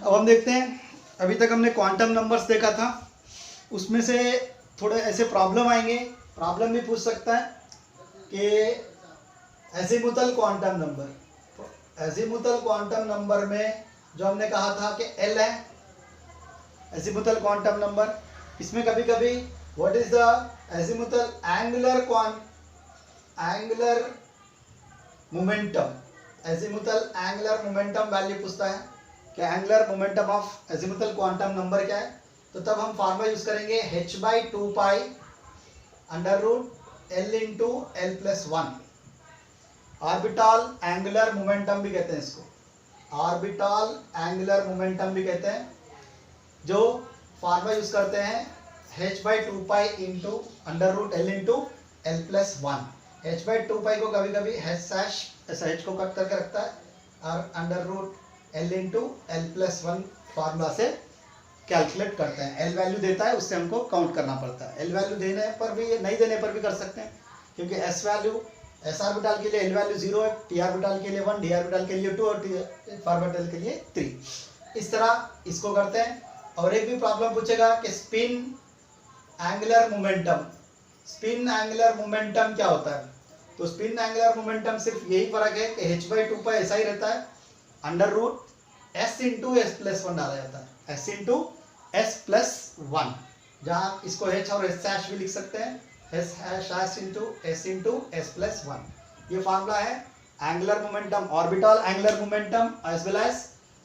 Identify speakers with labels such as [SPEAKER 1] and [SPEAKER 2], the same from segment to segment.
[SPEAKER 1] अब हम देखते हैं, अभी तक हमने क्वांटम नंबर्स देखा था, उसमें से थोड़े ऐसे प्रॉब्लम आएंगे, प्रॉब्लम भी पूछ सकता है कि एजीमुथल क्वांटम नंबर, तो एजीमुथल क्वांटम नंबर में जो हमने कहा था कि एल है एजीमुथल क्वांटम नंबर, इसमें कभी कभी what is the azimuthal angular momentum, azimuthal angular momentum value पूछता है कि angular momentum of azimuthal quantum number क्या है। तो तब हम फार्मूला यूज करेंगे h/2 under root l into L plus one. Orbital angular momentum भी कहते हैं इसको, ऑर्बिटल एंगुलर मोमेंटम भी कहते हैं, जो फार्मूला यूज करते हैं h/2 into under root l into L plus one. h/2 को कभी कभी ऐसा h को कट करके रखता है और under root l into L plus one formula से कैलकुलेट करते हैं। एल वैल्यू देता है, उससे हमको काउंट करना पड़ता है। एल वैल्यू देने पर भी, नहीं देने पर भी कर सकते हैं, क्योंकि एस वैल्यू एस ऑर्बिटल के लिए एल वैल्यू 0 है, टी ऑर्बिटल के लिए 1, डी ऑर्बिटल के लिए 2 और टी ऑर्बिटल के लिए 3। इस तरह इसको करते हैं। और एक भी प्रॉब्लम पूछेगा कि spin angular momentum, spin angular momentum क्या होता है। तो स्पिन एंगुलर मोमेंटम सिर्फ यही फर्क है कि h/2 ऐसा ही रहता है, under root s into S plus one डाला जाता है, s into S plus one, जहाँ इसको h और s' भी लिख सकते हैं, s' into S plus one. ये फार्मूला है angular momentum, orbital angular momentum as well as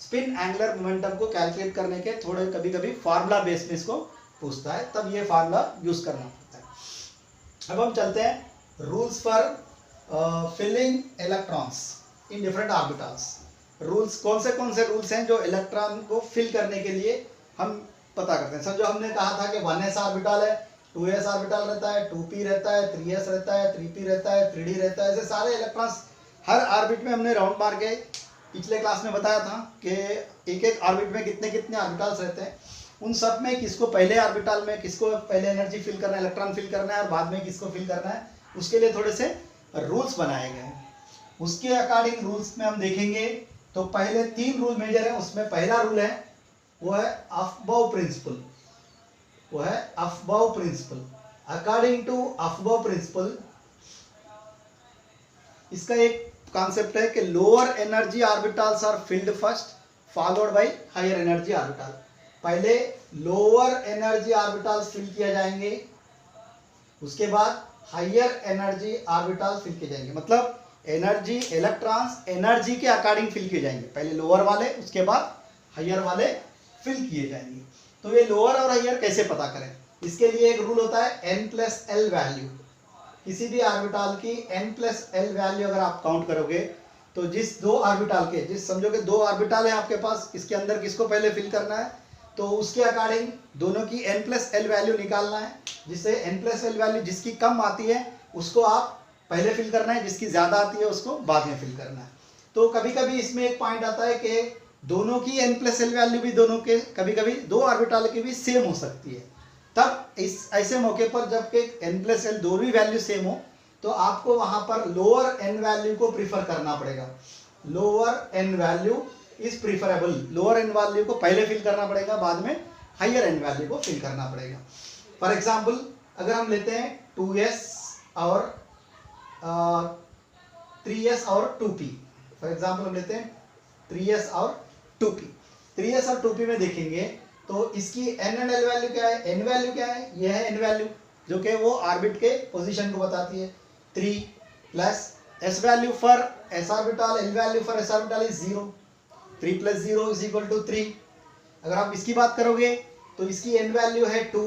[SPEAKER 1] spin angular momentum को कैलकुलेट करने के थोड़े कभी कभी फार्मूला बेस में इसको पूछता है, तब ये फार्मूला यूज करना पड़ता है। अब हम चलते हैं rules for filling electrons in different orbitals. Rules कौन से रूल्स हैं जो इलेक्ट्रॉन को फिल करने के लिए हम पता करते हैं। समझो हमने कहा था कि 1s ऑर्बिटल है, 2s ऑर्बिटल रहता है, 2p रहता है, 3s रहता है, 3p रहता है, 3d रहता है, ऐसे सारे इलेक्ट्रॉन्स हर ऑर्बिट में हमने राउंड मार के पिछले क्लास में बताया था कि एक एक ऑर्बिट में कितने कितने ऑर्बिटल्स रहते हैं। उन सब में किसको पहले ऑर्बिटल में किसको पहले एनर्जी फिल करना है, इलेक्ट्रॉन फिल करना है, और बाद में किसको फिल करना है, उसके लिए थोड़े से रूल्स बनाए गए हैं। उसके अकॉर्डिंग रूल्स में हम देखेंगे तो पहले 3 रूल मेजर है। उसमें पहला रूल है वो है अफबाउ प्रिंसिपल, वो है aufbau principle. According to aufbau principle इसका एक कॉन्सेप्ट है कि lower energy orbitals are filled first followed by higher energy orbital. पहले लोअर एनर्जी ऑर्बिटल्स फिल किया जाएंगे, उसके बाद हायर एनर्जी ऑर्बिटल्स फिल किए जाएंगे। मतलब एनर्जी इलेक्ट्रॉन्स एनर्जी के अकॉर्डिंग फिल किए जाएंगे, पहले लोअर वाले उसके बाद हायर वाले फिल किए जाएंगे। तो ये लोअर और हायर कैसे पता करें, इसके लिए एक रूल होता है n+l वैल्यू। किसी भी ऑर्बिटल की n+l वैल्यू अगर आप काउंट करोगे तो जिस दो ऑर्बिटल के, जिस समझो कि 2 ऑर्बिटल है आपके पास, इसके अंदर किसको पहले फिल करना है, तो उसके अकॉर्डिंग दोनों की n+l वैल्यू निकालना है, जिससे n+l वैल्यू जिसकी कम आती है उसको आप पहले फिल करना है, जिसकी ज्यादा आती है उसको बाद में फिल करना है। तो कभी कभी इसमें एक पॉइंट आता है कि दोनों की n+l वैल्यू भी दोनों के कभी कभी 2 ऑर्बिटल की भी सेम हो सकती है। तब इस ऐसे मौके पर जब कि n+l दोनों ही वैल्यू सेम हो तो आपको वहां पर लोअर n वैल्यू को प्रीफर करना पड़ेगा। Lower n value is preferable, lower n value को पहले फिल करना पड़ेगा, बाद में हायर n वैल्यू को फिल करना पड़ेगा। फॉर एग्जाम्पल अगर हम लेते हैं 2s और 3s और 2p, फॉर एग्जाम्पल हम लेते हैं 3s और 2p। 3s और 2p में देखेंगे तो इसकी n एंड l वैल्यू क्या है, n वैल्यू क्या है, ये है n वैल्यू जो कि वो ऑर्बिट के पोजीशन को बताती है। 3 plus s value for s orbital, l value for s orbital is 0, 3 + 0 = 3। अगर आप इसकी बात करोगे तो इसकी n वैल्यू है 2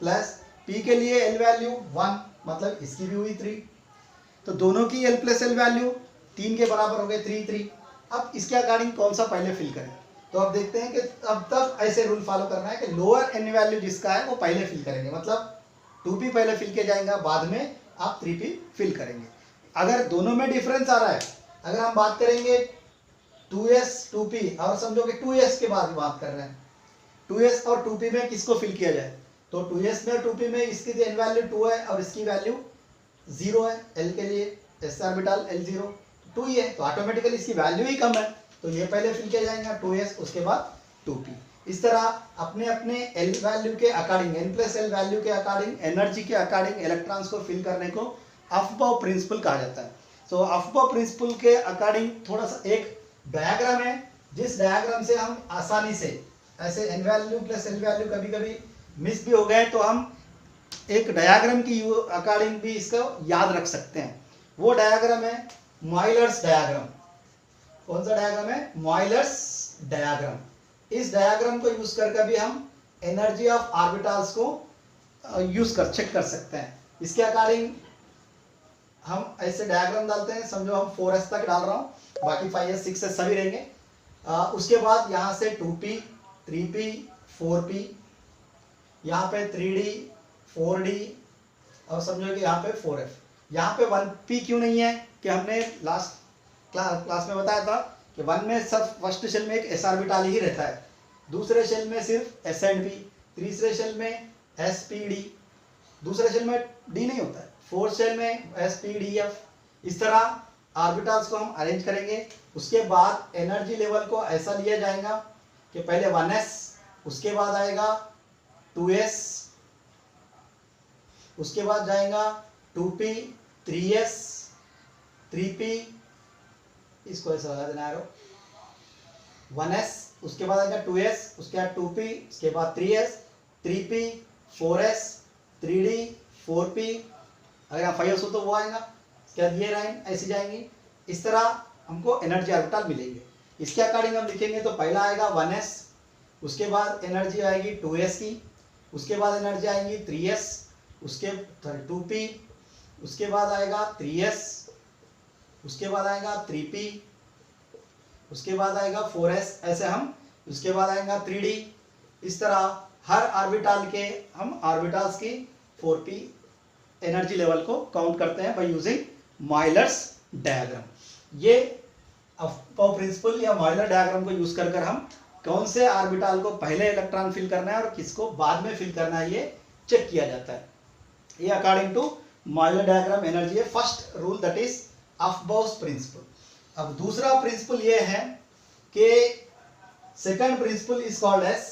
[SPEAKER 1] प्लस p के लिए l वैल्यू 1, मतलब इसकी भी हुई 3। तो दोनों की l+l वैल्यू 3 के बराबर हो गए, 3 3। अब इसके अकॉर्डिंग कौन सा पहले फिल करें, तो अब देखते हैं कि अब तब ऐसे रूल फॉलो करना है कि लोअर n वैल्यू जिसका है वो पहले फिल करेंगे, मतलब 2p पहले फिल किया जाएगा, बाद में आप 3p फिल करेंगे। अगर दोनों में डिफरेंस आ रहा है, अगर हम बात करेंगे 2s 2p और समझो कि 2s के बाद बात कर रहे हैं, 2s और 2p में किसको फिल किया जाए, तो 2s में और 2p में इसकी n वैल्यू 2 है और इसकी वैल्यू 0 है, l के लिए s ऑर्बिटल l0 2 ही है, तो ऑटोमेटिकली इसकी वैल्यू ही कम है, तो ये पहले फिल किया जाएगा 2s, उसके बाद 2p। इस तरह अपने अपने एल वैल्यू के according, n plus L value के अकॉर्डिंग, एनर्जी के अकॉर्डिंग इलेक्ट्रॉन्स को फिल करने को अफबाउ प्रिंसिपल कहा जाता है। सो अफबाउ प्रिंसिपल के अकॉर्डिंग थोड़ा सा एक डायग्राम है, जिस डायग्राम से हम आसानी से ऐसे n value plus L value कभी कभी मिस भी हो गए तो हम एक डायग्राम की अकॉर्डिंग भी इसको याद रख सकते हैं। वो डायग्राम है मॉयलर्स डायग्राम। कौन सा डायग्राम है? मॉयलर्स डायग्राम। इस डायग्राम को यूज करके भी हम एनर्जी ऑफ ऑर्बिटल्स को चेक कर सकते हैं। इसके अकॉर्डिंग हम ऐसे डायग्राम डालते हैं, समझो हम 4s तक डाल रहा हूँ, बाकी 5s 6s सभी रहेंगे। उसके बाद यहाँ से 2p 3p 4p, यहाँ पे 3d 4d और समझो कि यहाँ पे 4f। यहाँ पे 1p क्यों नहीं है कि हमने लास्ट क्लास में बताया था कि 1 में सब फर्स्ट शेल में एक s ऑर्बिटल ही रहता है, दूसरे शेल में सिर्फ s एंड p, तीसरे शेल में s p d, दूसरे शेल में d नहीं होता है, फोर्थ शेल में s p d f। इस तरह ऑर्बिटल्स को हम अरेंज करेंगे। उसके बाद एनर्जी लेवल को ऐसा लिया जाएगा कि पहले 1s, उसके बाद आएगा 2s, उसके बाद जाएगा 2p 3s 3p, इसको ऐसा लगा देना है 1s, उसके बाद आएगा 2s, उसके बाद 2p, उसके बाद 3s 3p 4s 3d 4p, अगर यहाँ 5s हो तो वो आएगा। इसके बाद ये लाइन ऐसी जाएंगी। इस तरह हमको एनर्जी ऑर्बिटल मिलेंगे। इसके अकॉर्डिंग हम लिखेंगे तो पहला आएगा 1s, उसके बाद एनर्जी आएगी 2s की, उसके बाद एनर्जी आएगी 3s, उसके 2p, उसके बाद आएगा 3s, उसके बाद आएगा 3p, उसके बाद आएगा 4s, ऐसे हम, उसके बाद आएगा 3d। इस तरह हर ऑर्बिटल के हम ऑर्बिटल्स की 4p एनर्जी लेवल को काउंट करते हैं बाय यूजिंग मॉयलर्स डायग्राम। ये अफबाउ प्रिंसिपल या मॉयलर डायग्राम को यूज कर हम कौन से ऑर्बिटल को पहले इलेक्ट्रॉन फिल करना है और किसको बाद में फिल करना है, ये चेक किया जाता है। ये according to Moeller diagram energy है first rule, that is Aufbau principle. अब दूसरा प्रिंसिपल ये है कि second principle is called as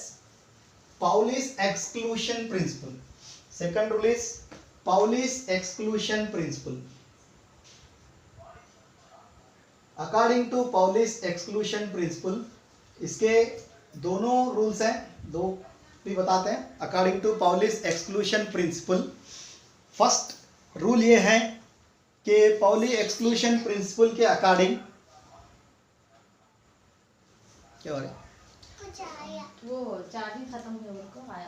[SPEAKER 1] Pauli's exclusion principle. Second rule is Pauli's exclusion principle. According to Pauli's exclusion principle, इसके दोनों rules हैं, दो भी बताते हैं। According to Pauli's exclusion principle, first rule ये है कि पाउली एक्सक्लूशन प्रिंसिपल के अकॉर्डिंग क्या हो रहा है,
[SPEAKER 2] वो चार्जिंग खत्म हो गया, आया